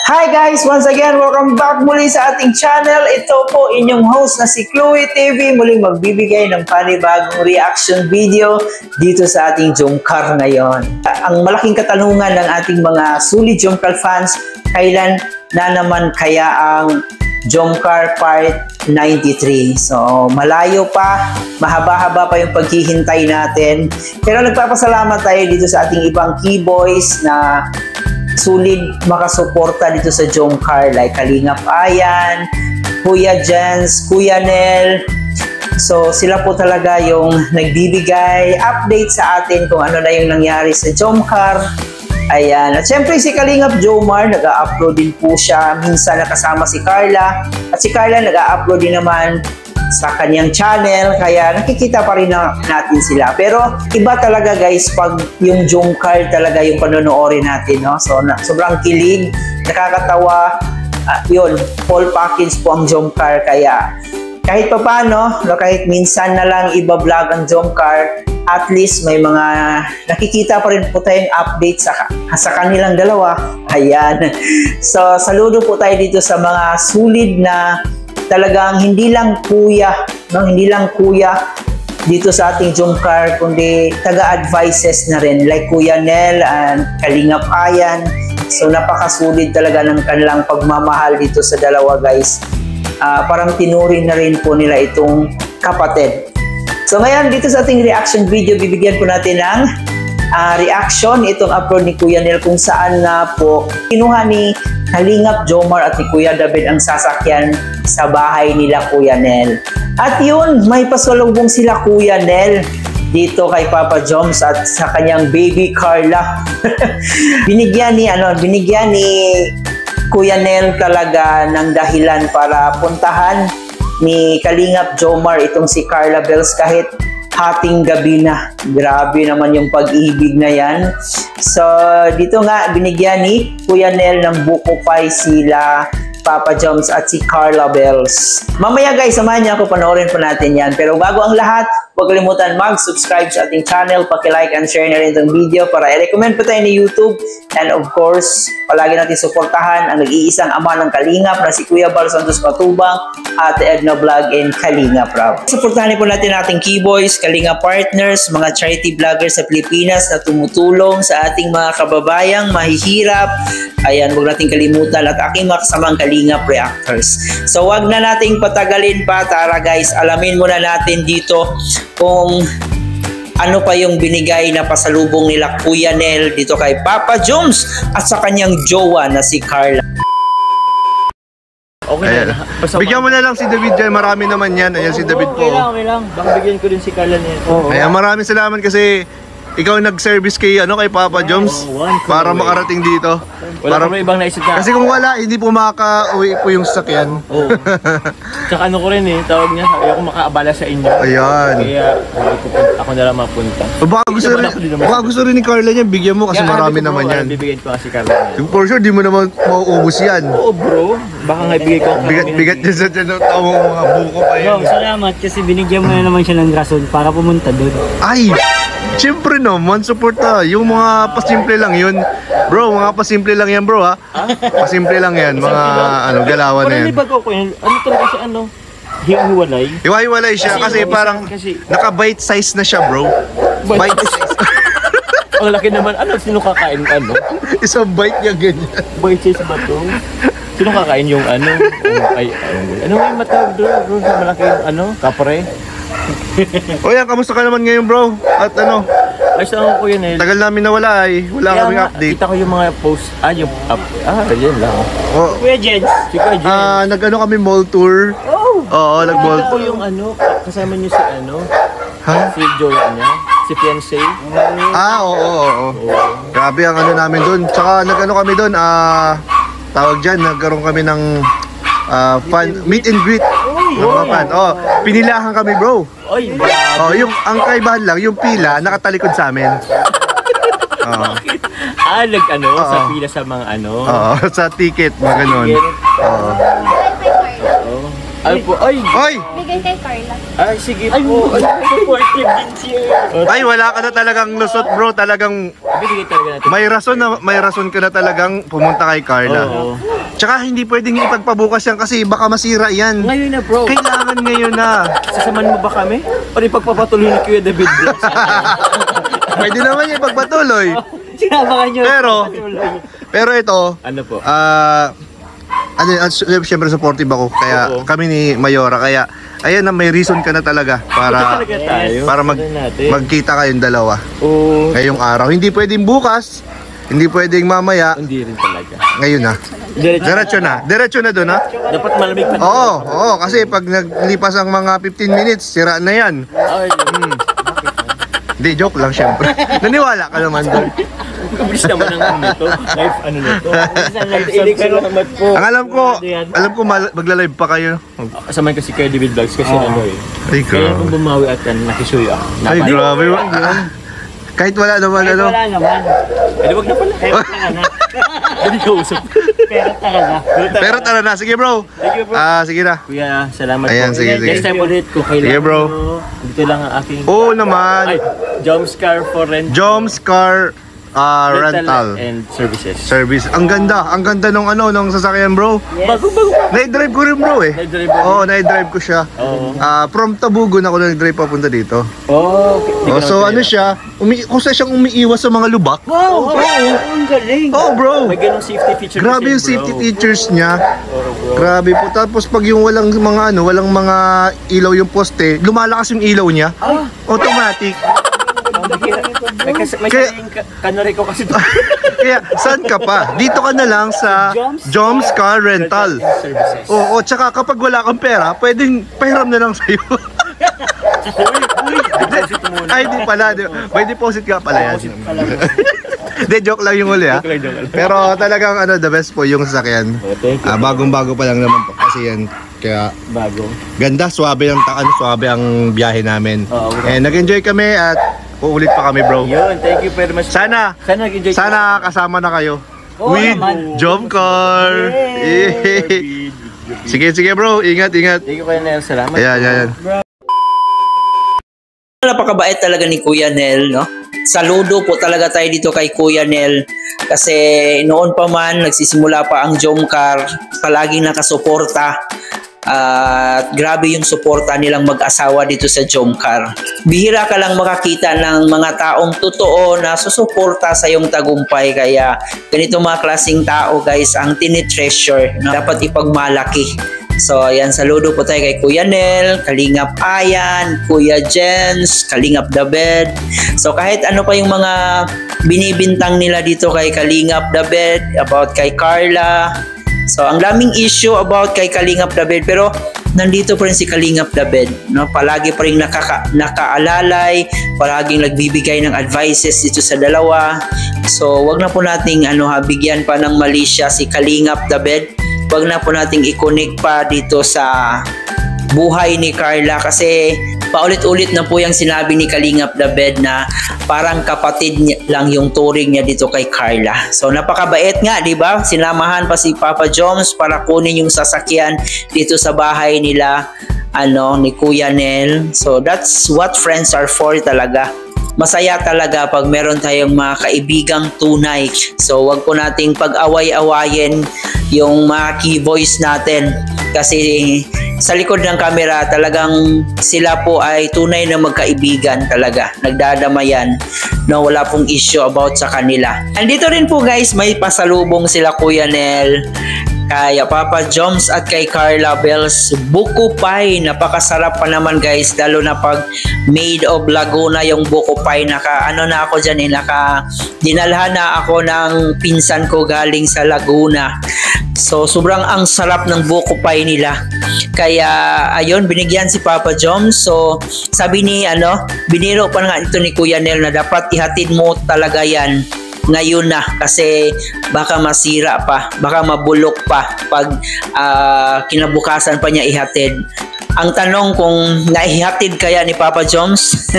Hi guys! Once again, welcome back muli sa ating channel. Ito po inyong host na si Chloe TV. Muling magbibigay ng panibagong reaction video dito sa ating Jomcar ngayon. Ang malaking katanungan ng ating mga sulit Jomcar fans, kailan na naman kaya ang Jomcar Part 93? So, malayo pa, mahaba-haba pa yung paghihintay natin. Pero nagpapasalamat tayo dito sa ating ibang keyboys na sulit makasuporta dito sa Jomcar, like Kalingap Ayan, Kuya Jens, Kuya Nel. So sila po talaga yung nagbibigay update sa atin kung ano na yung nangyari sa Jomcar. Ayan. At syempre si Kalingap Jomar, nag-a-upload din po siya. Minsan nakasama si Carla. At si Carla nag-a-upload din naman sa kanyang channel, kaya nakikita pa rin natin sila. Pero iba talaga guys pag yung Jomcar talaga yung panonoorin natin, no? So sobrang kilig, nakakatawa, yun, full package po ang Jomcar. Kaya kahit pa paano, no, kahit minsan na lang iba-vlog ang Jomcar, at least may mga nakikita pa rin po tayong update sa kanilang dalawa. Ayan. So saludo po tayo dito sa mga sulit na talagang hindi lang kuya, no? Hindi lang kuya dito sa ating Jomcar, kundi taga-advices na rin, like Kuya Nel and Kalingap Ayan. So napakasulit talaga ng kanilang pagmamahal dito sa dalawa guys. Parang tinuring na rin po nila itong kapatid. So ngayon dito sa ating reaction video, bibigyan po natin ng reaction itong upload ni Kuya Nel kung saan na po kinuha ni Kalingap Jomar at ni Kuya David ang sasakyan sa bahay nila Kuya Nel. At yun, may pasalubong sila Kuya Nel dito kay Papa Joms at sa kanyang baby Carla. binigyan ni Kuya Nel talaga ng dahilan para puntahan ni Kalingap Jomar itong si Carla Bells kahit hating gabi na. Grabe naman yung pag-ibig na yan. So, dito nga, binigyan ni Kuya Nel ng buko pie sila Papa Joms at si Carla Bells. Mamaya guys, samahan niyo ako, panoorin po natin yan. Pero bago ang lahat, huwag kalimutan mag-subscribe sa ating channel, paki-like and share na rin itong video para i-recommend po tayo ni YouTube. And of course, palagi natin suportahan ang nag-iisang ama ng Kalingap na si Kuya Bal Santos Matubang, Ate Edna Vlog and Kalingap Rob. Suportahan po natin ating keyboys, Kalingap partners, mga charity vloggers sa Pilipinas na tumutulong sa ating mga kababayang mahihirap. Ayan, huwag natin kalimutan at aking mga kasamang Kalingap reactors. So wag na nating patagalin pa, tara guys, alamin muna natin dito kung ano pa yung binigay na pasalubong nila Kuya Nel dito kay Papa Joms at sa kanyang jowa na si Carla. Okay na. Bigyan mo na lang si David dyan, marami naman yan. Ayan si David po. Okay lang. Baka bigyan ko din si Carla niya. Ayan, maraming salamat kasi ikaw nag-service kay Papa Joms para makarating dito. Wala pa ibang naisip na. Kasi kung wala, hindi po makaka-uwi po yung sasakyan. Oo. Tsaka ano ko rin tawag niya, sabi ako makaabala sa inyo. Ayan. Kaya ako na lang mapunta. Baka gusto rin ni Carla niya, bigyan mo kasi marami naman yan. Bibigyan ko si Carla. For sure, di mo naman mauubos yan. Oo bro, baka nga ibigay ko. Bigat niya sa tiyan ng tawang mga buko pa yan. Bro, salamat kasi binigyan mo na naman siya ng rason para pumunta doon. Ay! Siyempre naman, suporta. Yung mga pasimple lang yun. Bro, mga pasimple lang yan bro ha. Pasimple lang yan, mga galawan na yan. Parang libag ako yun. Ano talaga siya hiwalay? Hiwa-hiwalay siya kasi parang naka-bite size na siya bro. Bite size. Ang laki naman. Sino kakain Isang bite niya ganyan. Bite size ba to? Sino kakain yung ano yung matawag bro sa malaking kapre? O yan, kamusta ka naman ngayon bro? At Ayos lang ako yun tagal namin nawala wala kaming update. Kita ko yung mga post, yan lang. Kuya Jens. Si Kuya Jens. Nag-ano kami mall tour. Oo, nag-mall Kita ko tour. yung kasama niyo si si Joya niya, si fiancé. Oo. Grabe ang namin doon. Tsaka nag-ano kami doon, tawag dyan, nagkaroon kami ng meet and greet. Pinilahan kami bro. Yung ang kaibahan lang, yung pila nakatalikod sa amin. Sa pila sa mga sa ticket, mga ganun. Ay po, ay! Bigay kay Carla. Ay, sige po. Ay, supportive din siya. Ay, wala ka na talagang lusot bro. Talagang bibigay talaga natin. may rason ka na talagang pumunta kay Carla. Oo. Tsaka hindi pwedeng ipagpabukas yan kasi baka masira yan. Ngayon na bro. Kailangan ngayon na. Sasamahan mo ba kami? Para ipagpapatuloy ni Kuya David Vlogs? Pwede naman yung ipagpatuloy. Sinabakan nyo. Pero ito, Ano po? siyempre supportive ako. Kaya Oo. kami ni Mayora. Kaya ayan na, may reason ka na talaga para Talaga tayo. Natin. magkita kayong dalawa Oo. ngayong araw. Hindi pwedeng bukas, hindi pwedeng mamaya. Hindi rin talaga. Ngayon na. Diretso na doon ha. Dapat malamig pa. Oo, kasi pag naglipas ang mga 15 minutes, sira na yan. Ay, Hindi, joke lang syempre. Naniwala ka naman doon. Kabilis naman ang ano nito. Live ano nito. Salamat po. Ang alam ko magla-live pa kayo. Samahan kasi Kuya David Vlogs kasi ano eh. Ay, Kaya grabe. kung bumawi at nakisuyo ako. Ay, grabe. Kahit wala naman, ano. Wala naman. Eh, wag na pala. Pero tara na. Hindi ka usap. Pero tara na. Pero tara na, sige bro. Thank you bro. Sige na. Kuya, salamat Ayan, po. sige, sige. Next time ulit kung kailangan Sige, bro. nyo, dito lang ang aking... Oo naman. Ay, Joms Car for Rent. Joms Car rental and services. service. Ang ganda nung nung sasakyan bro. Bago-bago. Na-drive ko rin bro eh. Na-drive mo? Oo, na-drive ko siya. Oo. From Tabugon ako na-drive papunta dito. Oh, okay. So ano siya, kusa siyang umiiwas sa mga lubak. Wow! Ang galing. Oh bro. May ganong safety feature Grabe kasi, yung bro. safety features niya. Oo, bro. Grabe po. Tapos pag yung walang mga ilaw yung poste, lumalakas yung ilaw niya. Automatic. May Kaya- saling kanari ko kasi Kaya saan ka pa? Dito ka na lang sa Joms Car Rental. services. Oo, tsaka kapag wala kang pera, pwedeng pahiram na lang sa'yo. Deposit muna. Ay, di pala. May deposit ka pala yan. Hindi, joke lang yung huli ha. Joke lang. Pero talagang the best po yung sasakyan. Oh, thank you. Bagong-bago pa lang naman po kasi yan. Kaya Bago. ganda, swabe ang biyahe namin. Oo, bro. And nag-enjoy kami at uulit pa kami bro. Yun, thank you very much. Sana nag-enjoy ka. kasama na kayo. Oo With naman. Jomcar. Yay! Sige bro, ingat. Thank you Kuya Nel, salamat. Ayan. Napakabait talaga ni Kuya Nel, no? Saludo po talaga tayo dito kay Kuya Nel kasi noon pa man nagsisimula pa ang Jomcar, palaging nakasuporta. At grabe yung suporta nilang mag-asawa dito sa Jomcar. Bihira ka lang makakita ng mga taong totoo na susuporta sa iyong tagumpay. Kaya ganito mga klaseng tao guys ang tinitreasure na dapat ipagmalaki. So ayan, saludo po tayo kay Kuya Nel, Kalingap Ayan, Kuya Jens, Kalingap David. So kahit ano pa yung mga binibintang nila dito kay Kalingap David, about kay Carla. So ang daming issue about kay Kalingap David, pero nandito pa rin si Kalingap David, no? Palagi pa rin nakaalalay, palaging nagbibigay ng advices dito sa dalawa. So wag na po nating bigyan pa ng mali siya si Kalingap David. Wag na po nating i-connect pa dito sa buhay ni Carla kasi paulit-ulit na po yung sinabi ni Kalingap David na parang kapatid lang yung turing niya dito kay Carla. So napakabait nga, di ba? Sinamahan pa si Papa Joms para kunin yung sasakyan dito sa bahay nila ni Kuya Nel. So that's what friends are for talaga. Masaya talaga pag meron tayong mga kaibigang tunay. So wag po nating pag-away-awayin yung mga key voice natin kasi sa likod ng camera talagang sila po ay tunay na magkaibigan talaga. Nagdadamayan na wala pong issue about sa kanila. Andito rin po guys, may pasalubong sila Kuya Nel, kay Papa Joms at kay Carla Bells. Buko pie, napakasarap pa naman guys, lalo na pag made of Laguna yung buko pie. Na ako dyan dinalhan na ako ng pinsan ko galing sa Laguna. So sobrang ang sarap ng buko pie nila. Kaya ayun, binigyan si Papa Joms. So sabi ni biniro pa nga ito ni Kuya Nel na dapat ihatid mo talaga yan ngayon na kasi baka masira pa, baka mabulok pa pag kinabukasan pa niya ihatid. Ang tanong kung naihatid kaya ni Papa Joms.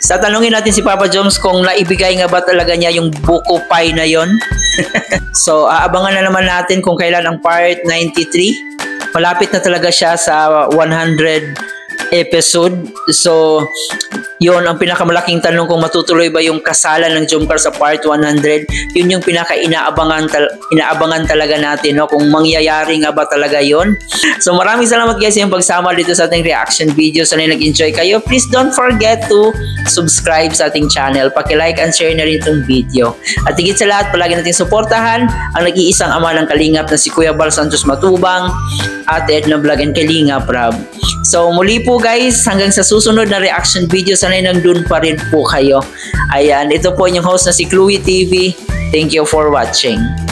Sa tanongin natin si Papa Joms kung naibigay nga ba talaga niya yung buko pie na yon. So aabangan na naman natin kung kailan ang part 93. Malapit na talaga siya sa 100 episode. So, yun ang pinakamalaking tanong kung matutuloy ba yung kasalan ng Jomcar sa part 100. Yun yung inaabangan talaga natin, no? Kung mangyayari nga ba talaga yun. So, maraming salamat guys yung pagsama dito sa ating reaction video. Sana nag-enjoy kayo. Please don't forget to subscribe sa ating channel. Paki-like and share na rin itong video. At higit sa lahat, palagi natin suportahan ang nag-iisang ama ng Kalingap na si Kuya Bal Santos Matubang, Ate Edna Vlog and Kalingap Rob. So muli po guys, hanggang sa susunod na reaction video, sanay nandun pa rin po kayo. Ayan, ito po yung host na si Chloe TV. Thank you for watching.